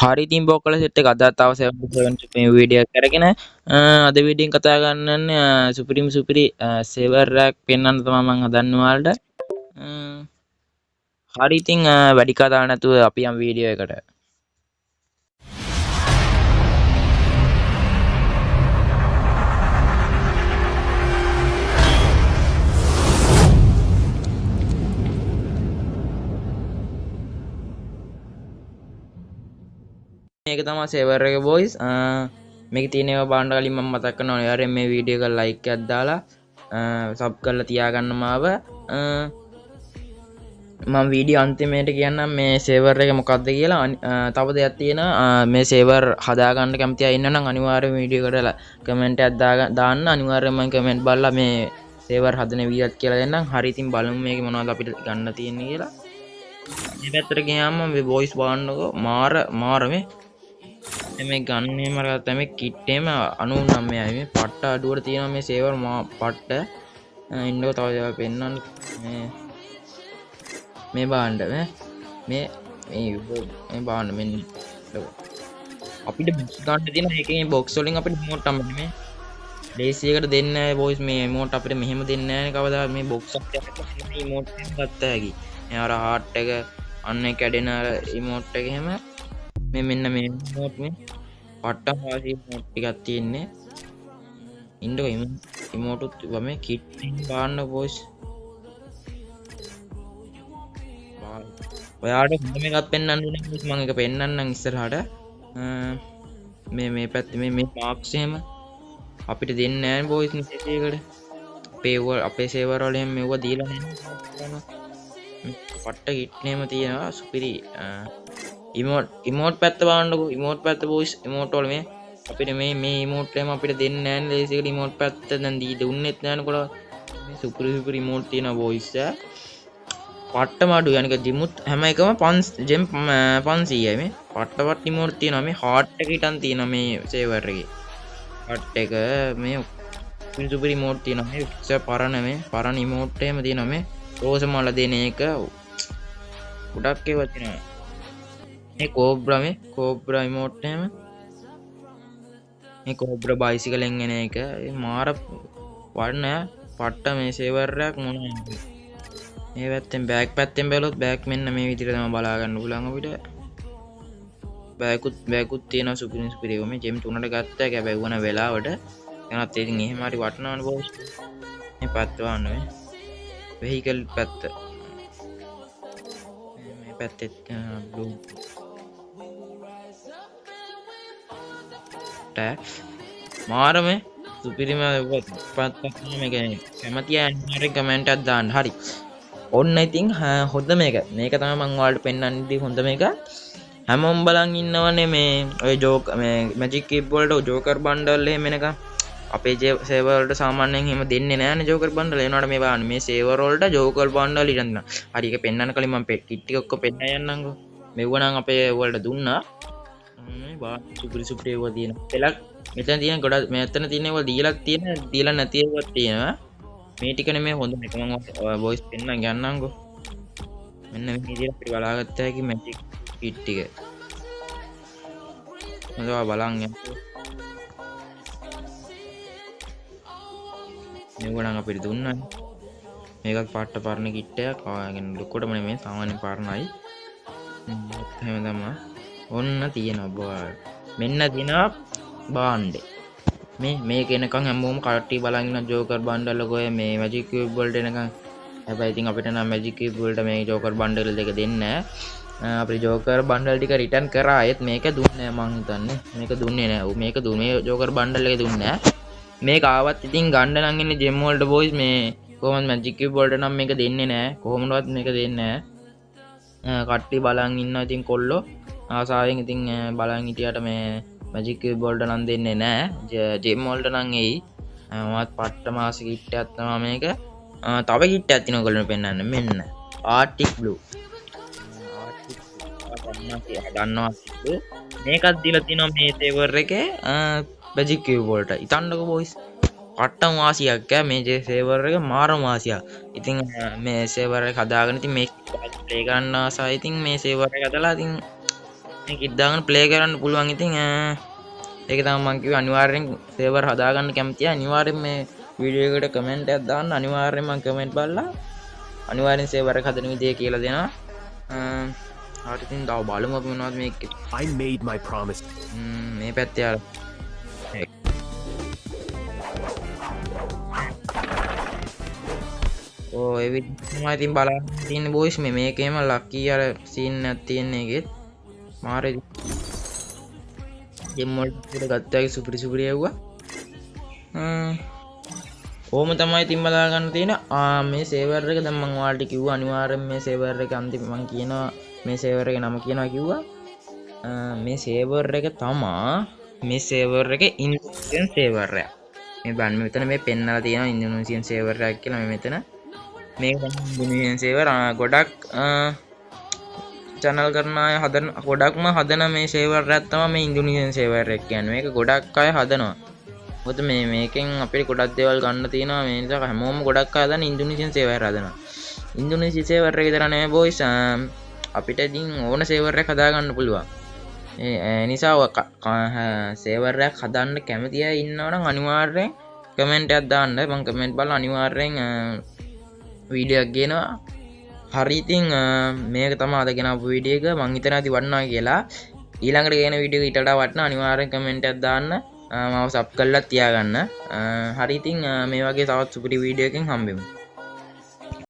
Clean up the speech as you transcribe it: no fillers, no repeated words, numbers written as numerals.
හරි ඉතින් බොක්කල සෙට් එක අදත් තව 77 මේ වීඩියෝ එක කරගෙන අද වීඩියෝෙන් කතා කරන්නේ සුපිරි සේවර් එකක් පෙන්වන්න තමයි මම හදන්නේ ඔයාලට. හරි ඉතින් වැඩි කතා නැතුව අපි යම් වීඩියෝ එකට. මේක තමයි සේවර් එක බොයිස්. මේක තියෙන ඒවා බලන්න කලින් මම මතක් කරනවා ඔයාලට මේ වීඩියෝ එක ලයික් එකක් දාලා සබ් කරලා තියාගන්න මාව. මම වීඩියෝ අන්තිමේට කියන්නම් මේ සේවර් එක මොකක්ද කියලා. තව දෙයක් තියෙනවා මේ සේවර් හදාගන්න කැමති අය ඉන්නවා නම් අනිවාර්යයෙන් වීඩියෝ එකට කමෙන්ට් එකක් දාන්න. අනිවාර්යයෙන්ම මම කමෙන්ට් බලලා මේ සේවර් හදන වීඩියෝත් කියලා දෙන්නම්. හරි ඉතින් බලමු මේකේ මොනවද අපිට ගන්න තියෙන්නේ කියලා. මේ පැත්තට ගියාම මේ වොයිස් බලන්නකෝ මාර මේ ගන්නේ මරගත්ත මේ කිට් එකම 99යි මේ පට්ට අඩුවට තියෙනවා මේ සේවර් පට්ට ඉන්නකෝ තව දේවල් පෙන්නන්න මේ බාන්න මේ බාන්න මෙන්න අපිට බොක්ස් ගන්න තියෙන එකේ බොක්ස් වලින් අපිට රිමෝට් අම්මන්නේ මේ ලේසි එකට දෙන්නේ නැහැ බොයිස් මේ රිමෝට් අපිට මෙහෙම දෙන්නේ නැහැ නේ කවදා මේ බොක්ස් එකක් මේ රිමෝට් එක ගත්ත හැකි මේ අර හાર્ට් එක අන්න කැඩෙන රිමෝට් එක එහෙම මේ මෙන්න මේ රිමෝට් මේ පට්ට වාසි රිමෝට් ටිකක් තියෙන්නේ ඉන්නකෝ රිමෝට් උත් මේ කිට් එක බාන්න බොයිස් ඔයාට හොඳ එකක් පෙන්වන්න ඕනේ මම එක පෙන්වන්නම් ඉස්සරහට මේ පැත්තේ මේ මාක්ස් එහෙම අපිට දෙන්නේ නැහැ බොයිස් මේකේකට අපේ සේවර් වල එහෙම මෙව්ව දීලා නැහැ පට්ට කිට් නේම තියෙනවා සුපිරි ඉමෝට් පැත්ත බලන්නකෝ ඉමෝට් පැත්ත බොයිස් ඉමෝට් වල මේ අපිට මේ ඉමෝට් එකම අපිට දෙන්නේ නැහැ නේ ලේසියකට ඉමෝට් පැත්ත දැන් දුන්නෙත් නැහැ නේ කොලා මේ සුපිරි ඉමෝට් තියෙනවා බොයිස් පට්ට මාඩු යනික ජිමුත් හැම එකම 500යි මේ පට්ට ඉමෝට් තියෙනවා මේ හાર્ට් එක හිටන් තියෙනවා මේ සේවර් එකේ හાર્ට් එක මේ සුපිරි ඉමෝට් තියෙනවා මේ පරණ ඉමෝට් එහෙම තියෙනවා මේ රෝස මල දෙන එක ගොඩක් ඒවා තියෙනවා මේ කෝබ්‍රා ඉමෝට් එහෙම මේ කෝබ්‍රා බයිසිකලෙන් එන එක මාර වර්ණ පට්ට මේ සේවර් එකක් මොනවද මේ පැත්තෙන් බෑග් පැත්තෙන් බැලුවොත් බෑග් මෙන්න මේ විදිහට තමයි බලා ගන්න පුළුවන් අපිට බෑගුත් තියෙනවා සුපිරි මේ ජෙම් 3ට ගත්තා ඒක හැබැයි වුණ වෙලාවට එනත් ඉතින් එහෙම හරි වටනවනේ බොස් මේ පැත්ත වන්න මේ වෙහිකල් පැත්ත මේ පැත්තේ බ්ලූ ටැක්ස් මාරමේ සුපිරිම පැත්තක් මේක කැමති අය අනිවාර්යෙන් කමෙන්ට් එකක් දාන්න හරි ඔන්න ඉතින් හොඳ මේක තමයි මම ඔයාලට පෙන්වන්නේ හොඳ මේක හැමෝම බලන් ඉන්නවනේ මේ ඔය ජෝක් මේ මැජික් කිබ් වලට ජෝකර් බණ්ඩල් එහෙම එනක අපේ සේවර් වලට සාමාන්‍යයෙන් එහෙම දෙන්නේ නැහැනේ ජෝකර් බණ්ඩල් එනවාට මේ බලන්න මේ සේවර් වලට ජෝකර් බණ්ඩල් ඉරන් දෙනවා හරි ඒක පෙන්වන්න කලින් මම කිට් ටික ඔක්කොම පෙන්නන්න යන්නම්කෝ මෙව්ව නම් අපේ වලට දුන්නා මේ බා සුපිරි ඒවා තියෙනවා පෙලක් මෙතන තියෙන ගොඩක් මෙතන තියෙන ඒවා දීලා නැති ඒවාත් තියෙනවා මේ ටිකනේ මේ හොඳ එක මම වොයිස් පෙන්නන්න ගන්නම්කෝ මෙන්න මේ විදිහට අපි බලාගත්ත හැකි මැජික් කිට් ටික හොඳව බලන්න යන්න මේගොල්ලන් අපිට දුන්නා මේකත් පාට්ට පරණ කිට් එකක් ආගෙන ලොකටම නෙමෙයි සාමාන්‍ය පරණයි එහෙම තමයි ඔන්න තියෙනවා බෝල් මෙන්න දිනා බාණ්ඩේ මේක එනකන් හැමෝම කට්ටිය බලන් ඉන්න ජෝකර් බණ්ඩල් ලගෝය මේ මැජික් කියුබ් වලට එනකන් හැබැයි ඉතින් අපිට නම් මැජික් කියුබ් වලට මේ ජෝකර් බණ්ඩල් දෙක දෙන්නේ නැහැ අපේ ජෝකර් බණ්ඩල් ටික රිටර්න් කරා ආයෙත් මේක දුන්නේ නැහැ මං හිතන්නේ මේක දුන්නේ නැහැ මේක දුන්නේ ජෝකර් බණ්ඩල් එක දුන්නේ නැහැ මේක ආවත් ඉතින් ගන්න නම් ඉන්නේ ජෙම් වලට බොයිස් මේ කොහොමද මැජික් කියුබ් වලට නම් මේක දෙන්නේ නැහැ කොහොමවත් මේක දෙන්නේ නැහැ කට්ටිය බලන් ඉන්නවා ඉතින් කොල්ලෝ ආසාවෙන් ඉතින් බලන් හිටියට මේ මැජික් කියුබ් වලට නම් දෙන්නේ නැහැ ජෙම් වලට නම් එයි මමත් පට්ට මාස කිට් එකක් තමයි මේක තව කිට් එකක් තියෙනවා ඔයගොල්ලෝ පෙන්නන්න මෙන්න ආර්ටික් බ්ලූ දන්නවා මේකත් දීලා තිනවා මේ සේවර් එකේ මැජික් කියුබ් වලට ඉතන්නකෝ බොයිස් පට්ටම වාසියක් මේ සේවර් එක මාරම වාසියක් ඉතින් මේ සේවර් එක හදාගෙන ඉතින් මේ ප්ලේ ගන්න ආසයි ඉතින් මේ සේවර් එක හදලා ඉතින් මේක දාගෙන ප්ලේ කරන්න පුළුවන්. ඉතින් ඒක තමයි මම කිව්වේ අනිවාර්යෙන් සර්වර් හදාගන්න කැමතියි. අනිවාර්යෙන් මේ වීඩියෝ එකට කමෙන්ට් එකක් දාන්න. අනිවාර්යෙන් මම කමෙන්ට් බලලා අනිවාර්යෙන් සර්වර් එක හදන විදිය කියලා දෙනවා. හරි ඉතින් තව බලමු අපි මොනවද මේක. I made my promise. මේ පැත්තේ ආර ඒ විදිහට තමයි ඉතින් බලන්න තියෙන්නේ බොයිස්. මේකේම ලක්කි අර සීන් එකක් තියෙන එකෙත් මාරේ ගෙම් වලට ගත්තාගේ සුපිරි යවුවා. ඕම තමයි ඉතින් බලා ගන්න තියෙන. මේ සේවර් එක දැන් මම ඔයාලට කිව්වා අනිවාර්යෙන් මේ සේවර් එක අන්තිම මම කියනවා මේ සේවර් එක නම කියනවා කිව්වා. මේ සේවර් එක තමා මේ සේවර් එක ඉන්ඩෝනීසියන් සේවර් එක. මේ බලන්න මෙතන මේ පෙන්නලා තියෙනවා ඉන්ඩෝනීසියන් සේවර් එකක් කියලා. මේ මෙතන මේක ඉන්ඩෝනීසියන් සේවර් ගොඩක් channel කරන අය හදන ගොඩක්ම හදන මේ සේවර් එකක් තමයි මේ ඉන්ඩෝනීසියන් සේවර් එක කියන්නේ. මේක ගොඩක් අය හදනවා. මොකද මේකෙන් අපිට ගොඩක් දේවල් ගන්න තියෙනවා. මේ නිසා හැමෝම ගොඩක් අය හදන ඉන්ඩෝනීසියන් සේවර් හදනවා. ඉන්ඩෝනීසියන් සේවර් එක විතර නෙවෙයි බොයිස්. අපිට ඉතින් ඕන සේවර් එකක් හදා ගන්න පුළුවන්. ඒ නිසා සේවර් එකක් හදන්න කැමති අය ඉන්නවනම් අනිවාර්යෙන් කමෙන්ට් එකක් දාන්න. මම කමෙන්ට් බලලා අනිවාර්යෙන් වීඩියෝ එකක් ගේනවා. හරි ඉතින් මේක තමයි අද ගෙනාපු වීඩියෝ එක. මං හිතනවා ඉතින් වටනවා කියලා. ඊළඟට ගේන වීඩියෝ එක ඊට වඩා වටනවා. අනිවාර්යෙන් කමෙන්ට් එකක් දාන්න. මාව සබ් කරලා තියාගන්න. හරි ඉතින් මේ වගේ තවත් සුපිරි වීඩියෝ එකකින් හම්බෙමු.